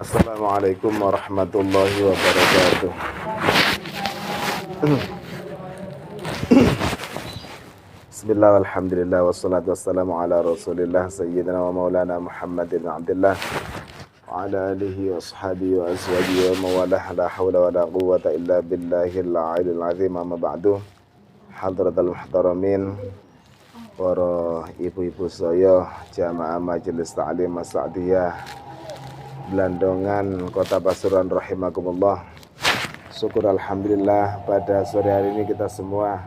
Assalamualaikum warahmatullahi wabarakatuh. Bismillah, alhamdulillah, wassalatu wassalamu ala rasulillah sayyidina wa maulana Muhammad ibn Abdullah wa ala alihi wa ashabihi wa azwajihi wa mawalah, la hawla wa la quwwata illa billahil aliyil azim. Amma ba'du. Hadratul muhtaramin, para ibu-ibu saya, jamaah majelis ta'lim as-Sa'diyah Blandongan, Kota Pasuruan rahimakumullah. Syukur alhamdulillah pada sore hari ini kita semua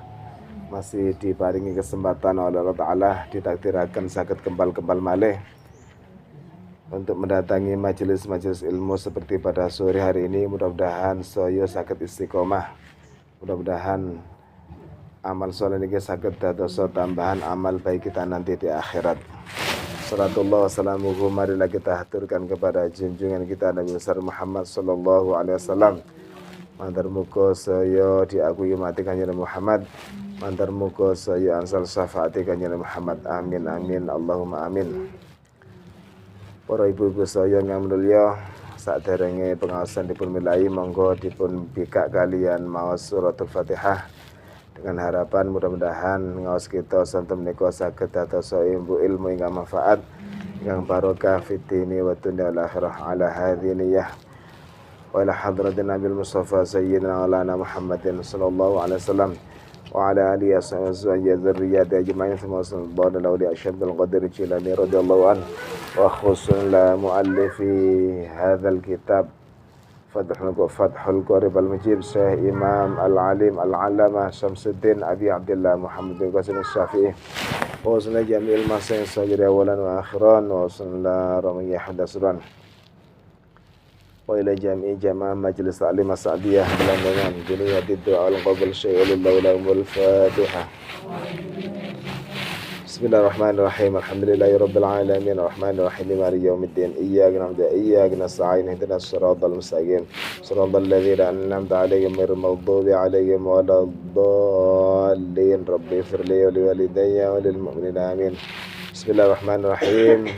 masih diparingi kesempatan oleh Allah Ta'ala, ditakdirakan sakit kembal-kembal malih untuk mendatangi majelis-majelis ilmu seperti pada sore hari ini. Mudah-mudahan saya sakit istiqomah, mudah-mudahan amal soleh ini sakit dados tambahan amal baik kita nanti di akhirat. Salatullah wassalamuhu, marilah kita haturkan kepada junjungan kita Nabi besar Muhammad sallallahu alaihi wasallam. Mantar muka saya diakui mati kanjeng Muhammad, mantar muka saya ansal syafaati kanjeng Muhammad. Amin amin Allahumma amin. Para ibu-ibu saya yang mulia, saderenge pengawasan dipun milai, monggo dipun bikak kalian maos suratul Fatihah dengan harapan mudah-mudahan ngaos kita santen menika saged dados ilmu ingkang manfaat, ingkang barokah fid dini wa dunya wal akhirah. Ala hadhihi niyyah wa ila hadratin Nabil Mustafa sayyidina Maulana Muhammadin sallallahu alaihi wasallam wa ala alihi wa dzurriyyati ajmain. Subhanallahi wa li asyhadul qadir jilani radhiyallahu an wa khusun la muallifi hadzal kitab Fathul Qarib al-Mujib Syekh Imam Al-Alim Al-Allamah Syamsuddin Abi Abdullah Muhammad bin Qasim Syafi'i wa sallallahu jami'il masayin sajri awalan wa akhiran wa sallallahu ramiyah hadasuran wa ila jami'i jamaah majelis ta'lim as-Sa'diyah Blandongan biniyati du'a al-qabul syai'ulillahu lahumul Fatihah. Bismillahirrahmanirrahim. Alhamdulillahi rabbil alamin, arrahmanirrahim, maliki yaumiddin, iyyaka na'budu wa iyyaka nasta'in, ihdinas siratal mustaqim, siratal ladzina an'amta 'alaihim ghairil maghdubi 'alaihim waladdallin. Rabbi ighfirli wa liwalidayya wa lil mu'minina amin. Bismillahirrahmanirrahim.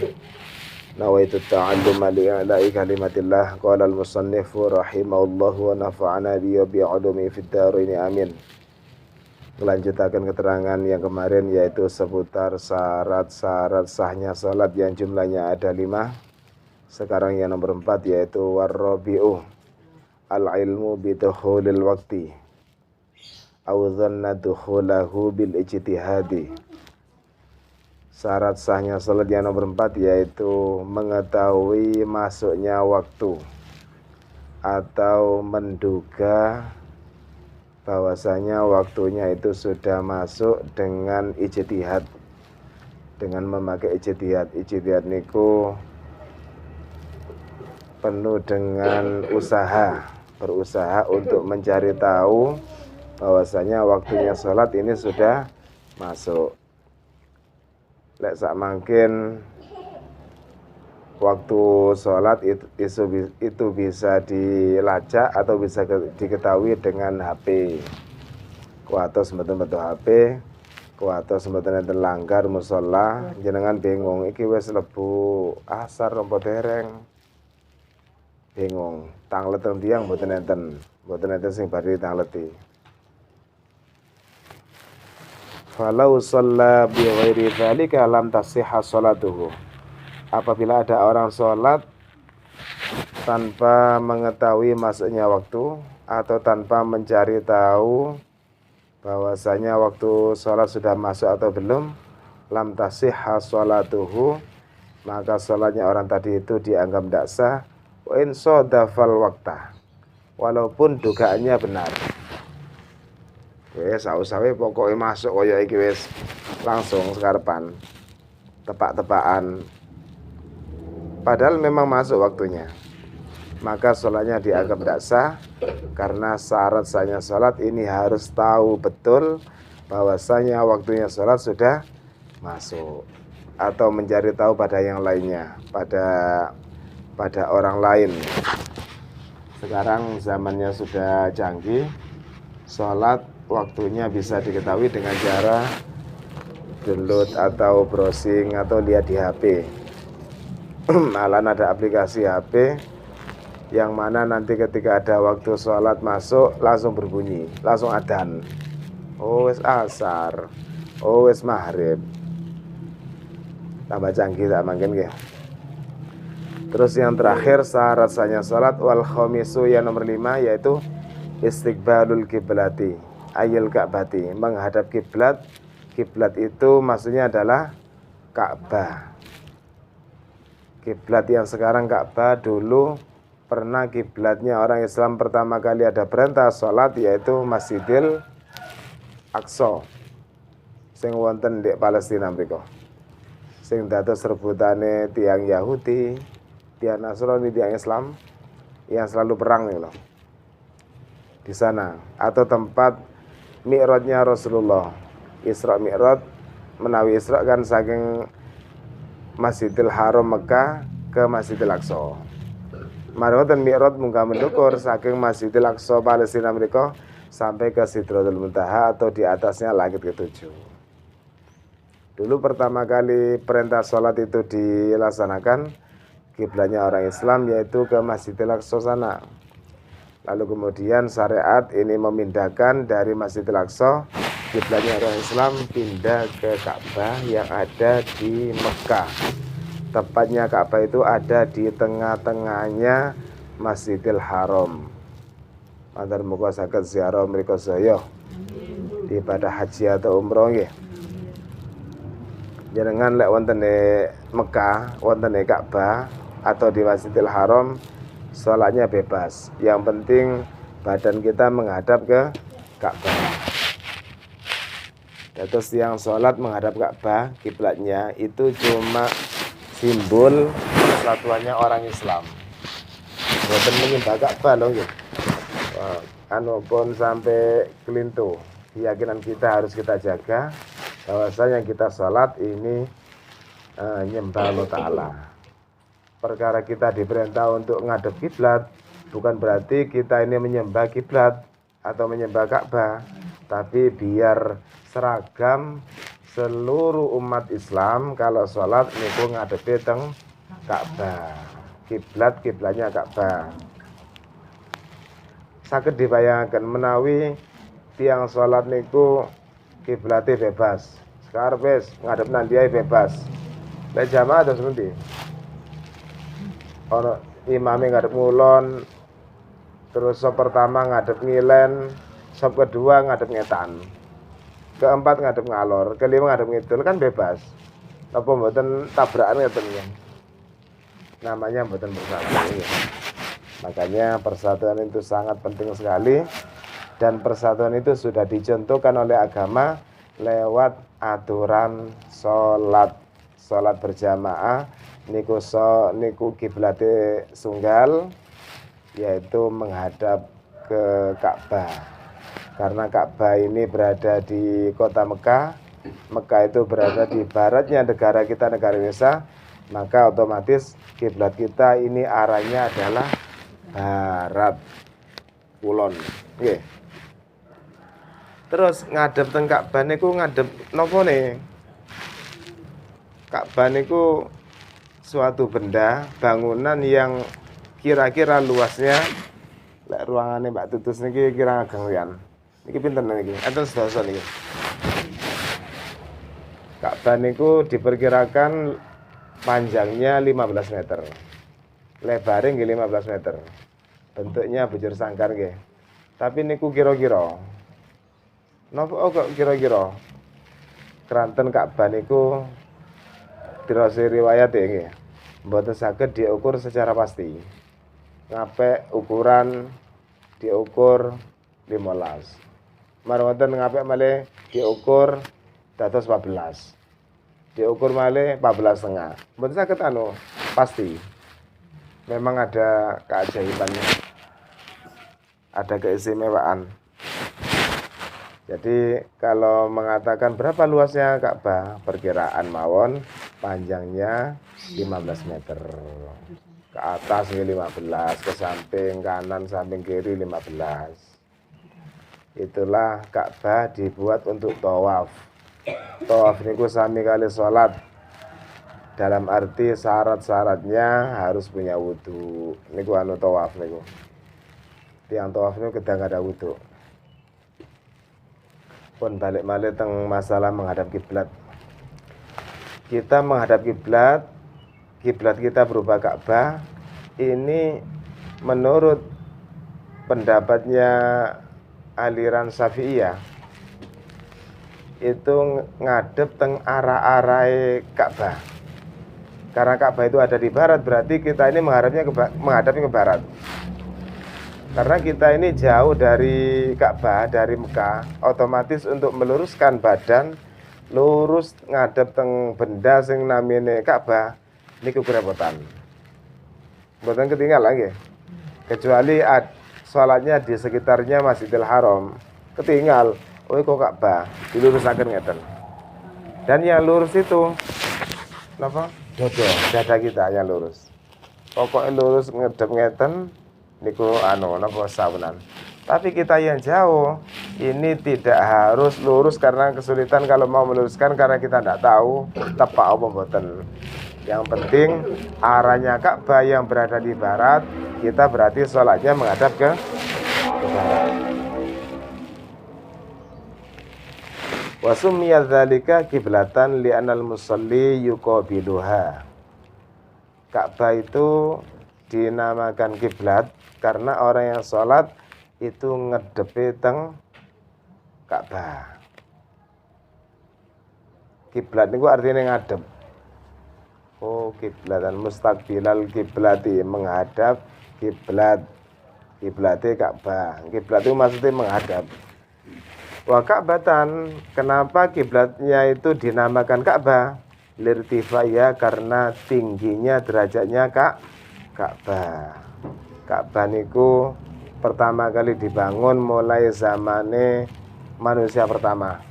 Nawaitu ta'alluma li'ala'i kalimatillah. Qala al-musannifu rahimahullahu wa nafa'ana bi ulumi fid dharain amin. Melanjutkan keterangan yang kemarin, yaitu seputar syarat-syarat sahnya salat yang jumlahnya ada 5. Sekarang yang nomor 4, yaitu warrabi'u al-ilmu bidukhulil waqti aw dhanna dukhulahu bil ijtihadi. Syarat sahnya salat yang nomor 4 yaitu mengetahui masuknya waktu atau menduga bahwasanya waktunya itu sudah masuk dengan ijtihad, dengan memakai ijtihad. Ijtihad niku penuh dengan usaha, berusaha untuk mencari tahu bahwasanya waktunya sholat ini sudah masuk. Lek sak mangkin waktu sholat itu bisa dilacak atau bisa diketahui dengan HP. Kuatos betul-betul HP, kuatos betul-betul langgar musola, jenengan bingung iki wis lebu asar apa dereng. Bingung, tanglet tiang mboten enten sing badhe tangleti. Falau shalla bi ghairi dzalika lam tasihha sholatuhu. Apabila ada orang sholat tanpa mengetahui masuknya waktu atau tanpa mencari tahu bahwasanya waktu sholat sudah masuk atau belum, lam tasihha sholatuhu, maka sholatnya orang tadi itu dianggap tidak sah. Wa in sodafal waqta, walaupun dugaannya benar. Wes sawe pokoknya masuk kaya iki wis langsung sekarepan, tepak-tepakan. Padahal memang masuk waktunya, maka sholatnya dianggap tidak sah, karena syarat sahnya sholat ini harus tahu betul bahwasanya waktunya sholat sudah masuk, atau mencari tahu pada yang lainnya, pada orang lain. Sekarang zamannya sudah canggih, sholat waktunya bisa diketahui dengan cara download atau browsing atau lihat di HP. Malah ada aplikasi HP yang mana nanti ketika ada waktu sholat masuk langsung berbunyi, langsung adzan. Oh wis asar, oh wis maghrib. Tambah canggih tak mungkin ya. Terus yang terakhir syarat sahnya sholat wal khamisu yang nomor 5 yaitu istiqbalul kiblati ayil ka'bati, menghadap kiblat. Kiblat itu maksudnya adalah Ka'bah. Kiblat yang sekarang Ka'bah, dulu pernah kiblatnya orang Islam pertama kali ada perintah sholat yaitu Masjidil Aqsa sing wonten di Palestina mriku. Sing dados rebutane tiang Yahudi, tiang Nasrani, tiang Islam yang selalu perang nih loh. Di sana atau tempat mi'rajnya Rasulullah. Isra Mi'raj, menawi Isra kan saking Masjidil Haram Mekah ke Masjidil Aqsa. Marwatan Mi'raj munggah mendukur saking Masjidil Aqsa Palestina mereka sampai ke Sidratul Muntaha atau di atasnya langit ke-7. Dulu pertama kali perintah sholat itu dilaksanakan, kiblatnya orang Islam yaitu ke Masjidil Aqsa sana. Lalu kemudian syariat ini memindahkan dari Masjidil Aqsa, kiblatnya orang Islam pindah ke Ka'bah yang ada di Mekah. Tepatnya Ka'bah itu ada di tengah-tengahnya Masjidil Haram. Mantar muka saged ziarah mriku saya di ibadah haji atau umroh nggih. Jenengan lek wonten di Mekah, wonten di Ka'bah atau di Masjidil Haram, sholatnya bebas. Yang penting badan kita menghadap ke Ka'bah. Terus yang sholat menghadap Ka'bah, kiblatnya itu cuma simbol persatuannya orang Islam. Boten menyembah Ka'bah loh nggih. Anu pun sampai kelintu. Keyakinan kita harus kita jaga bahwasanya kita sholat ini nyembah Allah Ta'ala. Perkara kita diperintah untuk ngadep kiblat bukan berarti kita ini menyembah kiblat atau menyembah Ka'bah, tapi biar seragam seluruh umat Islam kalau sholat niku ngadepi teng Ka'bah. Kiblatnya Ka'bah. Saged dibayangkan menawi tiang sholat niku kiblate bebas. Sekarang wis ngadep nandiai bebas. Lek jamaah terus ngendi? Ono imame ngadep ngulon, terus sop pertama ngadep ngilen, sop kedua ngadep ngetan, keempat ngadep ngalor, kelima ngadep ngidul, kan bebas. Apa mboten tabrakan ngeten ya. Namanya mboten bersatu ya. Makanya persatuan itu sangat penting sekali, dan persatuan itu sudah dicontohkan oleh agama lewat aturan sholat berjamaah. Niku kiblate sunggal yaitu menghadap ke Ka'bah. Karena Ka'bah ini berada di kota Mekah, Mekah itu berada di baratnya negara kita, negara Indonesia, maka otomatis kiblat kita ini arahnya adalah barat kulon. Nggih. Terus ngadep teng Ka'bah niku ngadep napa nih? Ka'bah niku suatu benda, bangunan yang kira-kira luasnya lek ruangannya Mbak Tutus niki kira ageng riyan. Niki pinten niki? Enten sedasa niki. Ka'bah niku diperkirakan panjangnya 15 meter. Lebarnya nggih 15 meter. Bentuknya bujur sangkar nggih. Tapi niku kira-kira. Napa kok kira-kira? Kranten Ka'bah niku dirasi riwayat ya nggih. Mboten saged diukur secara pasti. Ngapik ukuran diukur 15. Marwonten ngapik malih diukur dados 14. Diukur malih 14,5. Mboten saged pasti. Memang ada keajaibannya. Ada keistimewaan. Jadi kalau mengatakan berapa luasnya Ka'bah, perkiraan mawon panjangnya 15 meter. Ke atas 15, ke samping kanan, samping kiri 15. Itulah Ka'bah dibuat untuk tawaf. Tawaf niku sami kali salat. Dalam arti syarat-syaratnya harus punya wudu. Niku anu tawaf niku. Tiang tawaf niku kadang ada wudu. Pun balik malih teng masalah menghadap kiblat. Kita menghadap kiblat, kiblat kita berupa Ka'bah. Ini menurut pendapatnya aliran Syafi'iyah itu ngadep teng arah-arahe Ka'bah. Karena Ka'bah itu ada di barat, berarti kita ini menghadapnya ke barat. Karena kita ini jauh dari Ka'bah, dari Mekah, otomatis untuk meluruskan badan lurus ngadep teng benda sing namine Ka'bah niku kerepotan. Mboten ketinggalan nggih. Kecuali sholatnya di sekitarnya Masjidil Haram, ketinggal, oh kok Ka'bah, dilurusaken ngeten. Dan yang lurus itu napa? Dada kita yang lurus. Pokoknya lurus ngedep ngeten niku napa sawenan. Tapi kita yang jauh ini tidak harus lurus karena kesulitan kalau mau meluruskan karena kita tidak tahu tepak apa mboten. Yang penting arahnya Ka'bah yang berada di barat, kita berarti sholatnya menghadap ke barat. Wa summiya dzalika kiblatan li'anal musalli yuqabiluha. Ka'bah itu dinamakan kiblat karena orang yang sholat itu ngedepe teng Ka'bah. Kiblat niku artinya ngadep. Oh, kiblatan mustaqbilal kiblati, menghadap kiblat. Kiblate Ka'bah. Kiblat itu maksudnya menghadap. Wa Ka'batan, kenapa kiblatnya itu dinamakan Ka'bah? Lirtifaya, karena tingginya derajatnya Ka'bah. Ka'bah niku pertama kali dibangun mulai zamane manusia pertama,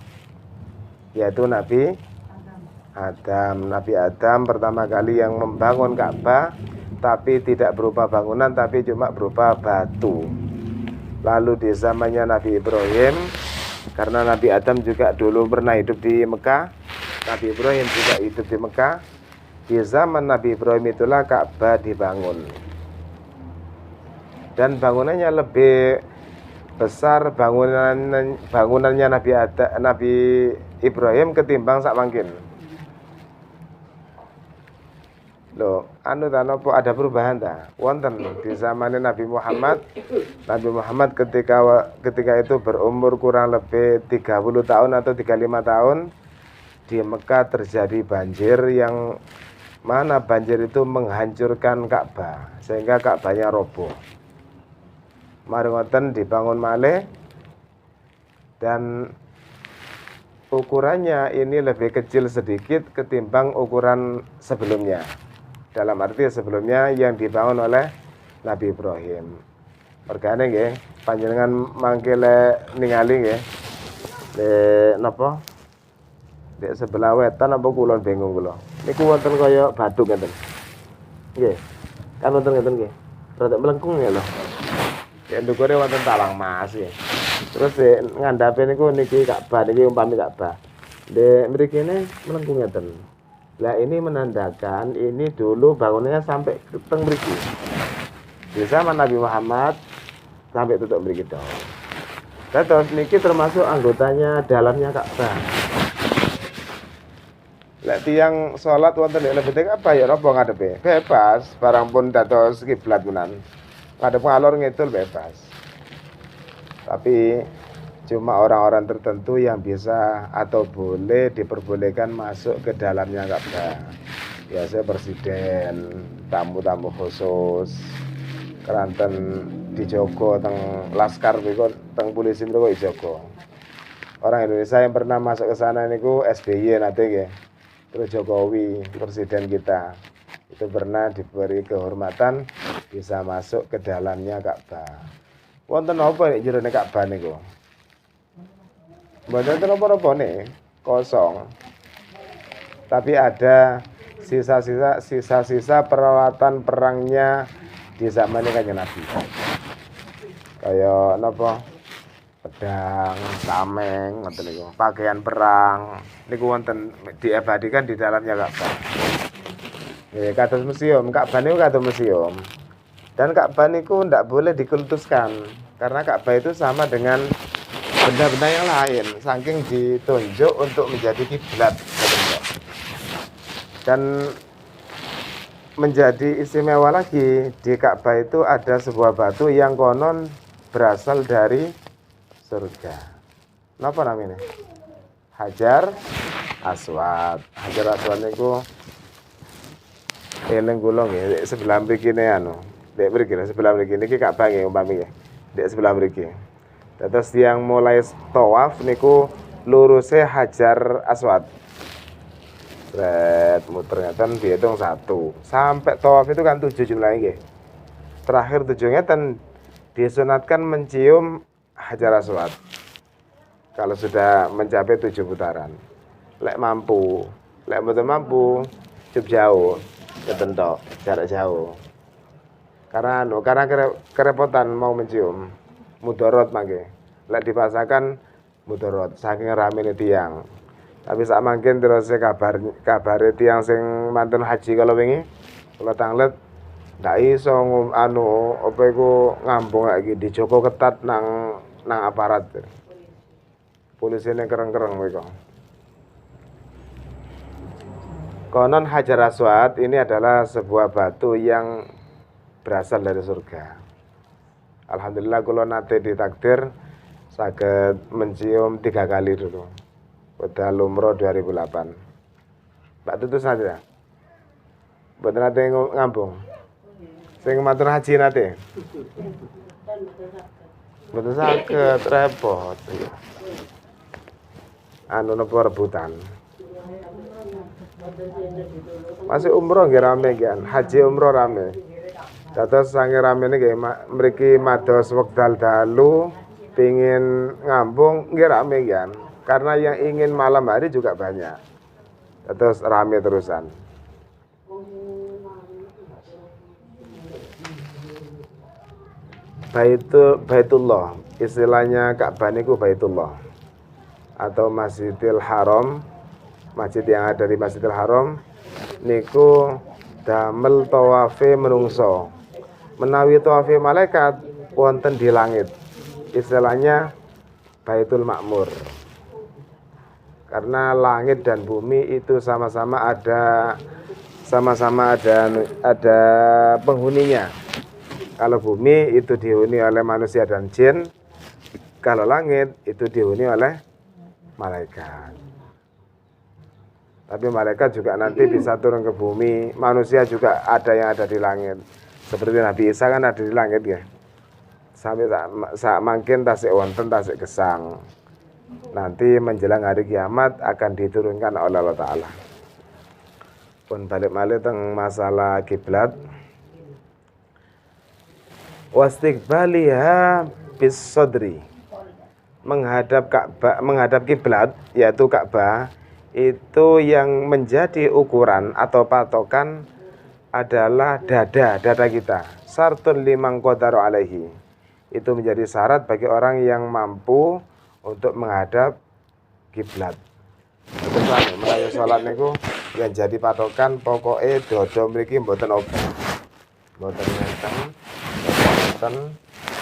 yaitu Nabi Adam. Nabi Adam pertama kali yang membangun Ka'bah, tapi tidak berupa bangunan, tapi cuma berupa batu. Lalu di zamannya Nabi Ibrahim, karena Nabi Adam juga dulu pernah hidup di Mekah, Nabi Ibrahim juga hidup di Mekah. Di zaman Nabi Ibrahim itulah Ka'bah dibangun. Dan bangunannya lebih besar bangunannya Nabi Ibrahim ketimbang sak mangkin. Loh, ada perubahan ta? Wonten di zaman Nabi Muhammad. Nabi Muhammad ketika itu berumur kurang lebih 30 tahun atau 35 tahun. Di Mekah terjadi banjir yang mana banjir itu menghancurkan Ka'bah sehingga Ka'bahnya roboh. Mari ngoten dibangun malih dan ukurannya ini lebih kecil sedikit ketimbang ukuran sebelumnya. Dalam arti sebelumnya yang dibangun oleh Nabi Ibrahim. Mergane nggih, panjenengan mangke ningali nggih. Napa? Di sebelah wetan apa kulon bingung kula. Niku wonten kaya batu ngeten. Nggih. Kan wonten ngeten nggih. Rada melengkung ya lho. Ya ndukure wonten talang mas nggih. Terus ngandhape niku niki Ka'bah, niki umpami Ka'bah. Ndek mrikene melengkung ngeten. Lah ini menandakan ini dulu bangunannya sampai ke teng mriki. Di zaman Nabi Muhammad sampai tutup mriki dong. Terus niki termasuk anggotanya dalamnya Ka'bah. Lah tiyang salat wonten nek lebete apa ya napa ngadepe? Bebas, barang pun dados kiblat menan. Ngadep ngalor ngidul bebas. Tapi cuma orang-orang tertentu yang bisa atau boleh diperbolehkan masuk ke dalamnya Ka'bah. Biasanya presiden, tamu-tamu khusus, keranten dijogo teng laskar niku, teng polisi niku dijogo. Orang Indonesia yang pernah masuk ke sana niku SBY nate nggih. Terus Jokowi, presiden kita, itu pernah diberi kehormatan bisa masuk ke dalamnya Ka'bah. Wonten apa nek jerone Ka'bah niku? Mboten apa-apa nih, kosong. Tapi ada sisa-sisa peralatan perangnya di zaman Kanjeng Nabi. Kayak napa? Pedang, tameng, ngoten niku. Pakaian perang niku wonten diabadikan di dalamnya Ka'bah. Kados museum, Ka'bah niku kados museum. Dan Ka'bah niku ndak boleh dikultuskan karena Ka'bah itu sama dengan benda-benda yang lain, saking ditunjuk untuk menjadi kiblat. Dan menjadi istimewa lagi, di Ka'bah itu ada sebuah batu yang konon berasal dari surga. Napa namanya? Hajar Aswad. Hajar Aswad niku eling kula nggih sebelah mriki ne Dek mriki sebelah mriki niki Ka'bah nggih umpami nggih. Dek sebelah mriki. Terus yang mulai tawaf niku lurusnya Hajar Aswad. Muter ngeten dihitung 1 sampai tawaf itu kan 7 jumlahnya nggih. Terakhir 7 ngeten disunatkan mencium Hajar Aswad. Kalau sudah mencapai 7 putaran. Lek mampu, lek mboten mampu cukup jauh, ngeten tok, jarak jauh. Karena kerepotan mau mencium mudorot mangke. Lek dipaksakan mudorot saking ramene tiyang. Tapi sak mangken terus kabare tiyang sing mantun haji kalau wingi kula tanglet ndak iso apa iku ngambung lagi dijogo ketat nang aparat. Polisine kereng-kereng mereka. Konon Hajar Aswad ini adalah sebuah batu yang berasal dari surga. Alhamdulillah kula nate ditakdir saged mencium 3 kali dulu. Pada umroh 2008. Mbak Tutus saja. Mboten nate ngambung. Sing matur haji nate. Mboten saged repot. Napa rebutan. Masih umroh nggih rame kan, haji umroh rame. Dados sange ramene nggih mriki mados wekdal dalu pengin ngambung nggih rame kan. Karena yang ingin malam hari juga banyak. Terus rame terusan. Baitullah, istilahnya Ka'bah niku Baitullah atau Masjidil Haram, masjid yang ada di Masjidil Haram niku damel tawafe menungso. Menawi tawafe malaikat wonten di langit. Istilahnya Baitul Ma'mur. Karena langit dan bumi itu sama-sama ada penghuninya. Kalau bumi itu dihuni oleh manusia dan jin, kalau langit itu dihuni oleh malaikat. Tapi malaikat juga nanti bisa turun ke bumi, manusia juga ada yang ada di langit. Seperti Nabi Isa kan ada di langit ya. Sampai sak mangkin tasik wonten tasik gesang. Nanti menjelang hari kiamat akan diturunkan oleh Allah Ta'ala. Pun balik-balik tentang masalah kiblat. Wastiqbaliha bis sodri. Menghadap kiblat yaitu Ka'bah itu yang menjadi ukuran atau patokan adalah dada kita. Syartun liman qadaru alaihi. Itu menjadi syarat bagi orang yang mampu untuk menghadap kiblat. Terus melayu salat niku yang jadi patokan pokoknya dodo mriki mboten obah. Mboten ngenten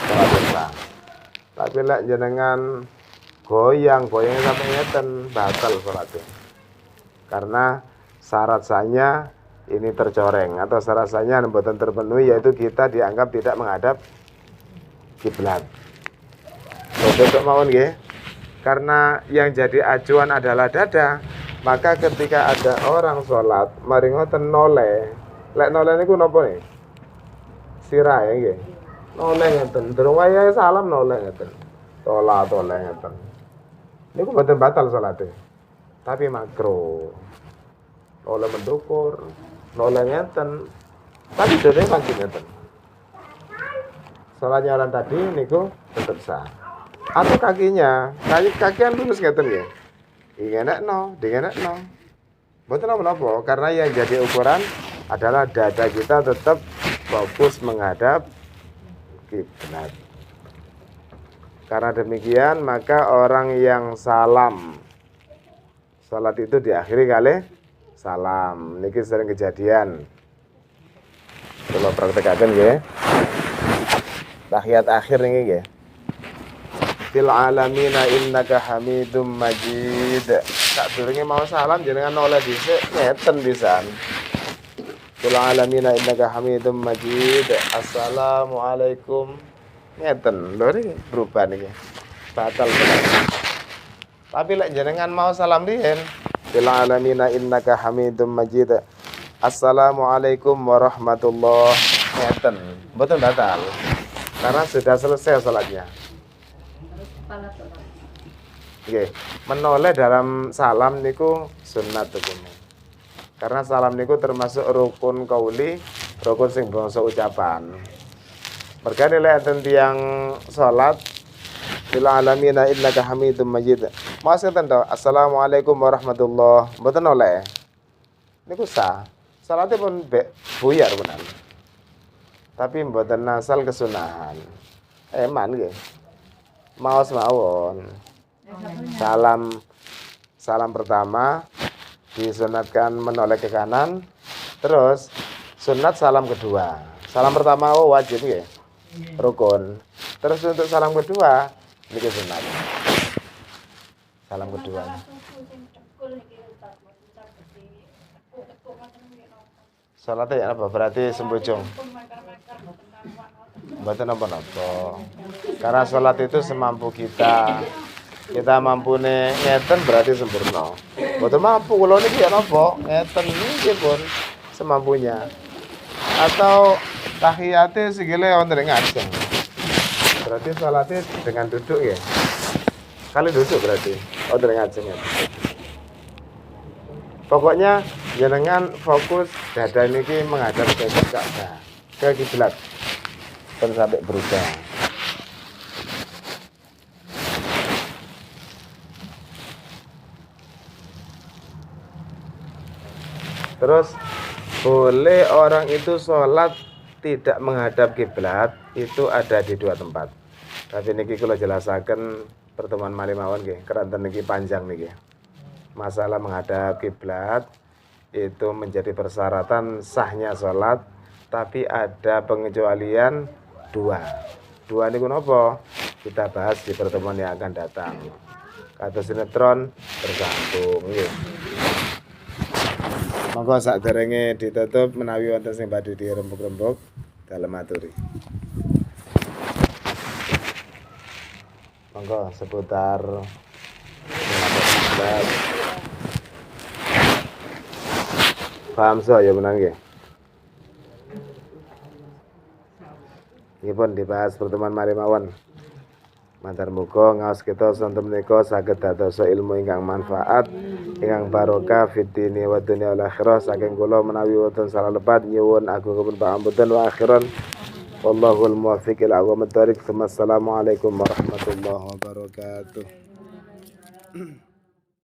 salat dosa. Tapi lek jenengan goyang sampai ngeten batal salatnya. Karena syarat sahnya ini tercoreng atau syarat sahnya mboten terpenuhi, yaitu kita dianggap tidak menghadap kiblat. Besok mawon nggih. Karena yang jadi acuan adalah dada, maka ketika ada orang sholat mari ngoten noleh. Lek noleh niku napa nih? Sirah nggih. Noleh ngeten, durung wayahe salam noleh ngeten. Toleh ngeten. Niku mboten batal salate. Tapi makruh. Noleh mendukur, noleh ngeten. Tapi dene pasti ngeten. Salatnya orang tadi niku tetap sah. Atau kakinya, kakian lurus ngeten nggih. Dingenekno. Mboten napa-napa, karena yang jadi ukuran adalah dada kita tetap fokus menghadap kiblat. Karena demikian, maka orang yang salat itu diakhiri kali salam. Niki sering kejadian. Kalau praktekaken nggih. Tahiyat akhir niki nggih. Fil alamina innaka hamidum majid. Sadurunge mau salam jenengan oleh dhisik ngeten pisan. Fil alamina innaka hamidum majid. Assalamualaikum. Ngeten lho niki berubah niki. Batal bener. Tapi lek jenengan mau salam riyen. Fil alamina innaka hamidum majid. Assalamualaikum warahmatullahi ngeten. Mboten batal. Karena sudah selesai salatnya. Nggih, menoleh dalam salam niku sunat hukumnya. Karena salam niku termasuk rukun qauli, rukun sing bangsa ucapan. Mergane lek enten tiyang salat fil alamina innaka hamidum majid. Maksudnya to, assalamualaikum warahmatullahi mboten oleh. Niku sah. Salate pun buyar benar. Tapi mboten nasal kesunahan. Eman nggih. Maos mawon. Salam pertama disunatkan menoleh ke kanan. Terus sunat salam kedua. Salam pertama wajib nggih. Rukun. Terus untuk salam kedua niki sunat. Salam kedua. Salatnya apa? Berarti sembujung. Mboten napa-napa. Karena salat itu semampu kita. Kita mampune ngeten berarti sempurna. Mboten mampu kula niki ya napa? Ngeten niki pun semampunya. Atau tahiyate sikile wonten ing ngajeng. Berarti salatnya dengan duduk ya. Kali duduk berarti. Wonten ing ngajeng ya. Pokoknya jenengan fokus dada niki menghadap ke Ka'bah, ke kiblat. Sampai berubah. Terus boleh orang itu sholat tidak menghadap kiblat itu ada di dua tempat. Tapi niki kula jelasaken pertemuan malih mawon nggih, keranten niki panjang niki. Masalah menghadap kiblat itu menjadi persyaratan sahnya sholat, tapi ada pengecualian dua niku napa? Kita bahas di pertemuan yang akan datang. Kata sinetron bersambung nggih. Monggo saderenge ditutup menawi wonten sing badhe dirembuk-rembuk dalem aturi. Monggo seputar paham saya menang nggih. Nggih pun dibahas pertemuan mari mawon. Mantar muga ngaos kita sonten menika saged dados ilmu ingkang manfaat, ingkang barokah fid dini wa dunya wal akhirah. Saking kula menawi wonten salah lepat nyuwun agungipun pangapunten wa akhiran. Wallahul muwaffiq ila aqwamit thoriq. Assalamualaikum warahmatullahi wabarakatuh.